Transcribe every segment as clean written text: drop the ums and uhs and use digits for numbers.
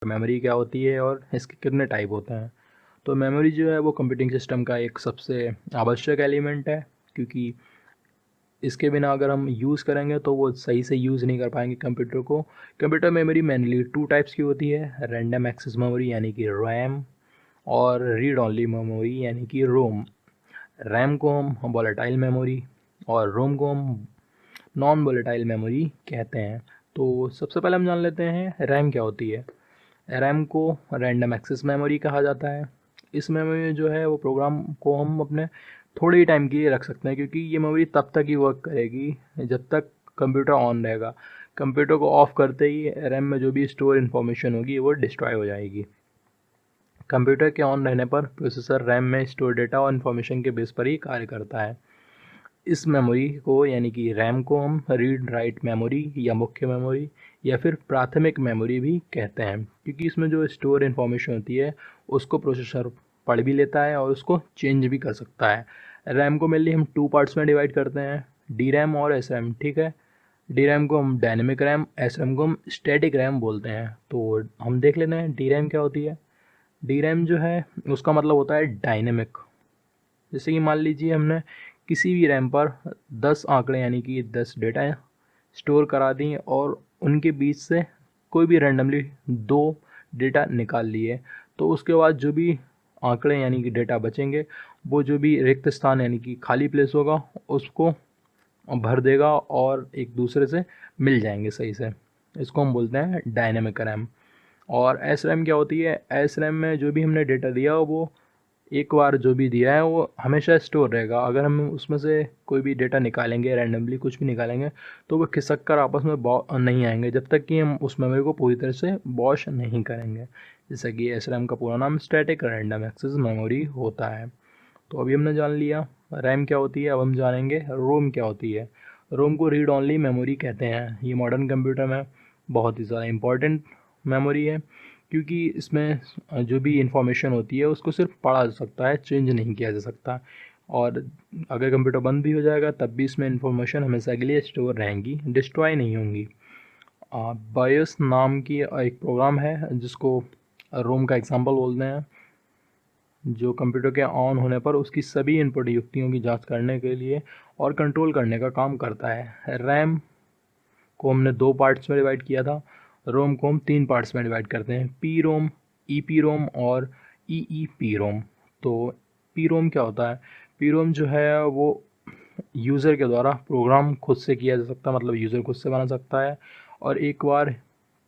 Memory क्या होती है और इसके कितने टाइप होते हैं। तो मेमोरी जो है वो कंप्यूटिंग सिस्टम का एक सबसे आवश्यक एलिमेंट है, क्योंकि इसके बिना अगर हम यूज़ करेंगे तो वो सही से यूज़ नहीं कर पाएंगे कंप्यूटर को। Computer memory mainly two types की होती है, रैंडम एक्सेस मेमोरी यानी कि रैम और रीड ओनली मेमोरी यानी कि रोम। रैम को हम वॉलेटाइल मेमोरी और रोम को हम नॉन वॉलेटाइल मेमोरी कहते हैं। तो सबसे पहले हम जान लेते हैं रैम क्या होती है। रैम को रैंडम एक्सेस मेमोरी कहा जाता है। इस मेमोरी में जो है वो प्रोग्राम को हम अपने थोड़े ही टाइम के लिए रख सकते हैं, क्योंकि ये मेमोरी तब तक ही वर्क करेगी जब तक कंप्यूटर ऑन रहेगा। कंप्यूटर को ऑफ करते ही रैम में जो भी स्टोर इन्फॉर्मेशन होगी वो डिस्ट्रॉय हो जाएगी। कंप्यूटर के ऑन रहने पर प्रोसेसर रैम में स्टोर डेटा और इन्फॉर्मेशन के बेस पर ही कार्य करता है। इस मेमोरी को यानी कि रैम को हम रीड राइट मेमोरी या मुख्य मेमोरी या फिर प्राथमिक मेमोरी भी कहते हैं, क्योंकि इसमें जो स्टोर इन्फॉर्मेशन होती है उसको प्रोसेसर पढ़ भी लेता है और उसको चेंज भी कर सकता है। रैम को मेनली हम टू पार्ट्स में डिवाइड करते हैं, डी रैम और एस रैम। ठीक है, डी रैम को हम डायनेमिक रैम, एस रैम को हम स्टैटिक रैम बोलते हैं। तो हम देख लेते हैं डी रैम क्या होती है। डी रैम जो है उसका मतलब होता है डायनेमिक। जैसे कि मान लीजिए हमने किसी भी रैम पर 10 आंकड़े यानी कि 10 डेटा स्टोर करा दी और उनके बीच से कोई भी रैंडमली 2 डेटा निकाल लिए, तो उसके बाद जो भी आंकड़े यानी कि डेटा बचेंगे वो जो भी रिक्त स्थान यानी कि खाली प्लेस होगा उसको भर देगा और एक दूसरे से मिल जाएंगे सही से। इसको हम बोलते हैं डायनेमिक रैम। और एस रैम क्या होती है। एस रैम में जो भी हमने डेटा दिया वो एक बार जो भी दिया है वो हमेशा स्टोर रहेगा। अगर हम उसमें से कोई भी डेटा निकालेंगे, रैंडमली कुछ भी निकालेंगे, तो वो खिसक कर आपस में नहीं आएंगे जब तक कि हम उस मेमोरी को पूरी तरह से वॉश नहीं करेंगे। जैसा कि एस रैम का पूरा नाम स्टैटिक रैंडम एक्सेस मेमोरी होता है। तो अभी हमने जान लिया रैम क्या होती है, अब हम जानेंगे रोम क्या होती है। रोम को रीड ओनली मेमोरी कहते हैं। ये मॉडर्न कंप्यूटर में बहुत ही ज़्यादा इम्पॉर्टेंट मेमोरी है, क्योंकि इसमें जो भी इंफॉर्मेशन होती है उसको सिर्फ पढ़ा जा सकता है, चेंज नहीं किया जा सकता। और अगर कंप्यूटर बंद भी हो जाएगा तब भी इसमें इंफॉर्मेशन हमेशा के लिए स्टोर रहेंगी, डिस्ट्रॉय नहीं होंगी। बायोस नाम की एक प्रोग्राम है जिसको रोम का एग्जांपल बोलते हैं, जो कंप्यूटर के ऑन होने पर उसकी सभी इनपुट युक्तियों की जांच करने के लिए और कंट्रोल करने का काम करता है। रैम को हमने 2 पार्ट्स में डिवाइड किया था, रोम को हम 3 पार्ट्स में डिवाइड करते हैं, P ROM, E P ROM और ई ई पी रोम। तो पी रोम क्या होता है। पी रोम जो है वो यूज़र के द्वारा प्रोग्राम खुद से किया जा सकता है, मतलब यूज़र खुद से बना सकता है, और एक बार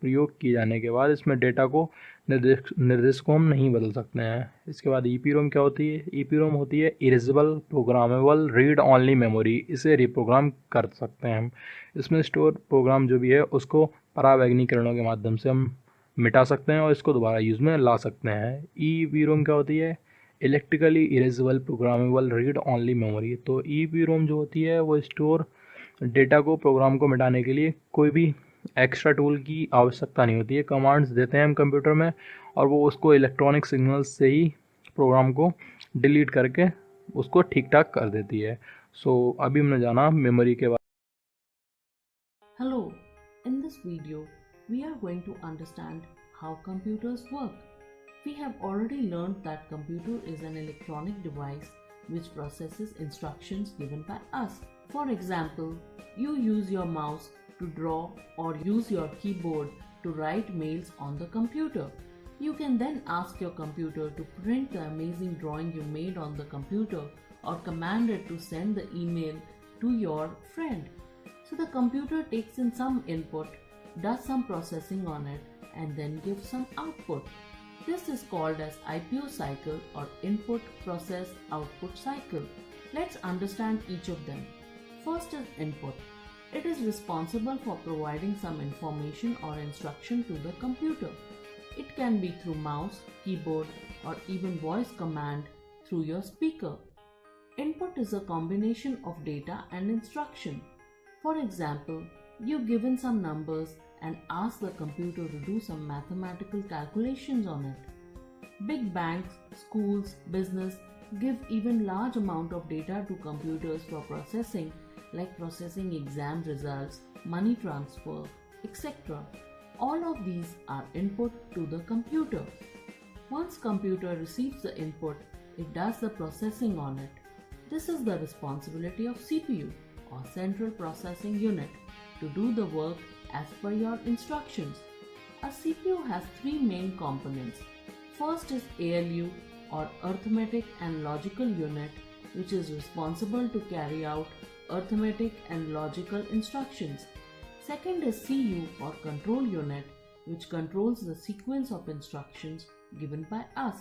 प्रयोग किए जाने के बाद इसमें डेटा को निर्देश को हम नहीं बदल सकते हैं। इसके बाद ई रोम क्या होती है। ई रोम होती है erasable programmable read only memory. इसे रिप्रोग्राम कर सकते हैं हम। इसमें स्टोर प्रोग्राम जो भी है उसको परावैज्ञानिकरणों के माध्यम से हम मिटा सकते हैं और इसको दोबारा यूज़ में ला सकते हैं। ई रोम क्या होती है। Electrically erasable programmable read only memory. तो ई रोम जो होती है वो स्टोर डेटा को, प्रोग्राम को मिटाने के लिए कोई भी एक्स्ट्रा टूल की आवश्यकता नहीं होती है। कमांड्स देते हैं हम कंप्यूटर में और वो उसको इलेक्ट्रॉनिक सिग्नल्स से ही प्रोग्राम को डिलीट करके उसको ठीक ठाक कर देती है। सो अभी हमने जाना मेमोरी के बारे। Hello, in this video, we are going to understand how computers work. We have already learned that computer is an electronic device which processes instructions given by us. For example, you use your mouse to draw or use your keyboard to write mails on the computer. You can then ask your computer to print the amazing drawing you made on the computer or command it to send the email to your friend. So the computer takes in some input, does some processing on it, and then gives some output. This is called as IPO cycle or input process output cycle. Let's understand each of them. First is input. It is responsible for providing some information or instruction to the computer. It can be through mouse, keyboard, or even voice command through your speaker. Input is a combination of data and instruction. For example, you've given some numbers and asked the computer to do some mathematical calculations on it. Big banks, schools, business give even large amount of data to computers for processing, like processing exam results, money transfer, etc. All of these are input to the computer. Once computer receives the input, it does the processing on it. This is the responsibility of CPU or Central Processing Unit to do the work as per your instructions. A CPU has three main components. First is ALU or Arithmetic and Logical Unit, which is responsible to carry out arithmetic and logical instructions. Second is CU or Control Unit, which controls the sequence of instructions given by us.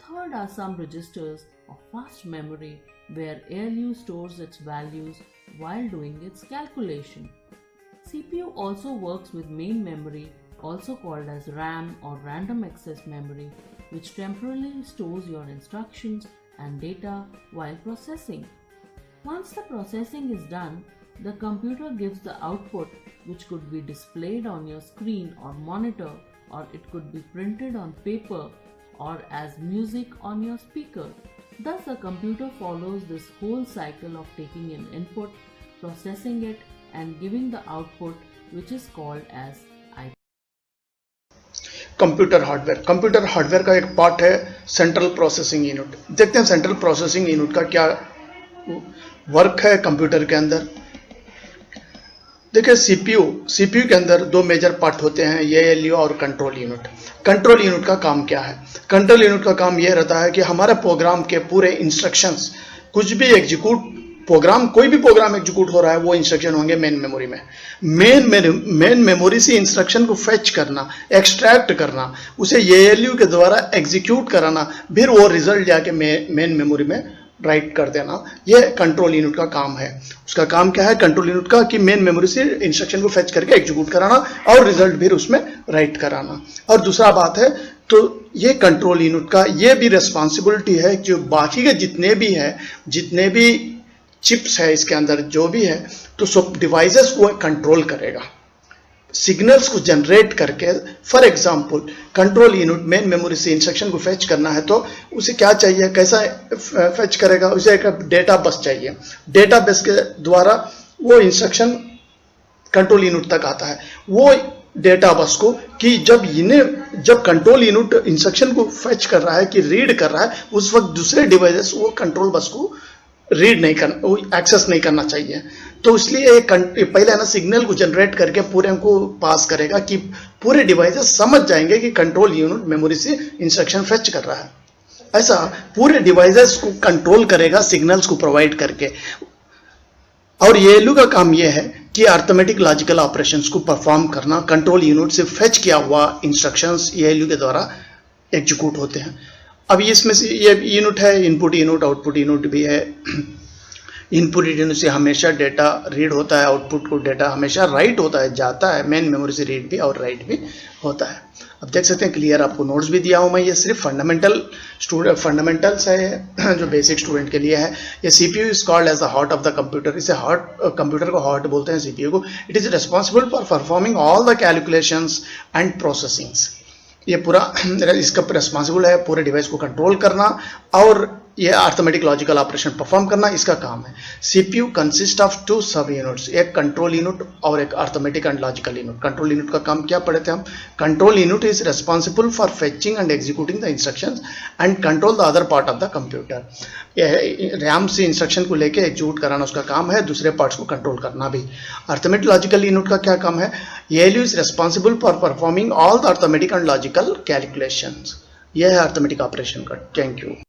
Third are some registers of fast memory where ALU stores its values while doing its calculation. CPU also works with main memory, also called as RAM or random access memory, which temporarily stores your instructions and data while processing. Once the processing is done, the computer gives the output, which could be displayed on your screen or monitor, or it could be printed on paper or as music on your speaker. Thus, the computer follows this whole cycle of taking in input, processing it, and giving the output, which is called as IP. Computer hardware का एक part है central processing unit. देखते हैं central processing unit का क्या work है computer के अंदर। देखिए सीपीयू के अंदर दो मेजर पार्ट होते हैं, एएलयू और कंट्रोल यूनिट। कंट्रोल यूनिट का काम क्या है? कंट्रोल यूनिट का काम यह रहता है कि हमारे प्रोग्राम के पूरे इंस्ट्रक्शंस, कुछ भी एग्जीक्यूट प्रोग्राम, कोई भी प्रोग्राम एग्जीक्यूट हो रहा है वो इंस्ट्रक्शन होंगे मेन मेमोरी में। मेन मेमोरी से इंस्ट्रक्शन को फेच करना, एक्सट्रैक्ट करना, उसे एएलयू के द्वारा एग्जीक्यूट कराना, फिर वो रिजल्ट जाके मेन मेमोरी में राइट कर देना, यह कंट्रोल यूनिट का काम है। उसका काम क्या है कंट्रोल यूनिट का? कि मेन मेमोरी से इंस्ट्रक्शन को फेच करके एग्जीक्यूट कराना और रिजल्ट फिर उसमें राइट कराना। और दूसरा बात है तो ये कंट्रोल यूनिट का ये भी रिस्पॉन्सिबिलिटी है कि जो बाकी के जितने भी चिप्स है इसके अंदर जो भी है, तो सब डिवाइसेस को कंट्रोल करेगा, सिग्नल्स को जनरेट करके। For example control unit main memory से इंस्ट्रक्शन को फेच करना है तो उसे क्या चाहिए, कैसा फेच करेगा? उसे एक डेटा बस चाहिए। डेटा बस के द्वारा वो इंस्ट्रक्शन कंट्रोल यूनिट तक आता है। वो डेटा बस को कि जब कंट्रोल यूनिट इंस्ट्रक्शन को फेच कर रहा है कि रीड कर रहा है, उस वक्त दूसरे डिवाइसेस वो कंट्रोल बस को रीड नहीं करना, वो एक्सेस नहीं करना चाहिए। तो इसलिए पहले है ना सिग्नल को जनरेट करके पूरे को पास करेगा कि पूरे डिवाइसेस समझ जाएंगे कि कंट्रोल यूनिट मेमोरी से इंस्ट्रक्शन फेच कर रहा है। ऐसा पूरे डिवाइसेस को कंट्रोल करेगा सिग्नल्स को प्रोवाइड करके। और एएलयू का काम यह है कि अरिथमेटिक लॉजिकल ऑपरेशंस को परफॉर्म करना। कंट्रोल यूनिट से फेच किया हुआ इंस्ट्रक्शंस एएलयू के द्वारा एग्जीक्यूट होते हैं। अब इसमें से ये यूनिट है, इनपुट यूनिट, आउटपुट यूनिट भी है। इनपुट यूनिट से हमेशा डेटा रीड होता है, आउटपुट को डेटा हमेशा राइट होता है, जाता है मेन मेमोरी से, रीड भी और राइट भी होता है। अब देख सकते हैं क्लियर, आपको नोट्स भी दिया हूं मैं। ये सिर्फ फंडामेंटल्स है जो बेसिक स्टूडेंट के लिए है। ये CPU is called as the heart of the computer. इसे कंप्यूटर को हार्ट बोलते हैं सीपीयू को। It is responsible for performing all the calculations and processings. ये पूरा इसका रिस्पॉन्सिबल है पूरे डिवाइस को कंट्रोल करना और ये अरिथमेटिक लॉजिकल ऑपरेशन परफॉर्म करना, इसका काम है। सीपीयू कंसिस्ट ऑफ टू सब यूनिट्स, एक कंट्रोल यूनिट और एक arithmetic and logical unit. Control unit का काम क्या पढ़े थे हम? Control unit is responsible for fetching and executing the instructions and control the other part of the computer. RAM से इंस्ट्रक्शन को लेके एग्जीक्यूट कराना उसका काम है, दूसरे पार्ट्स को कंट्रोल करना भी। अरिथमेटिक लॉजिकल यूनिट का क्या काम है? ALU is responsible for performing all the arithmetic and logical calculations. यह है अरिथमेटिक ऑपरेशन का। Thank you.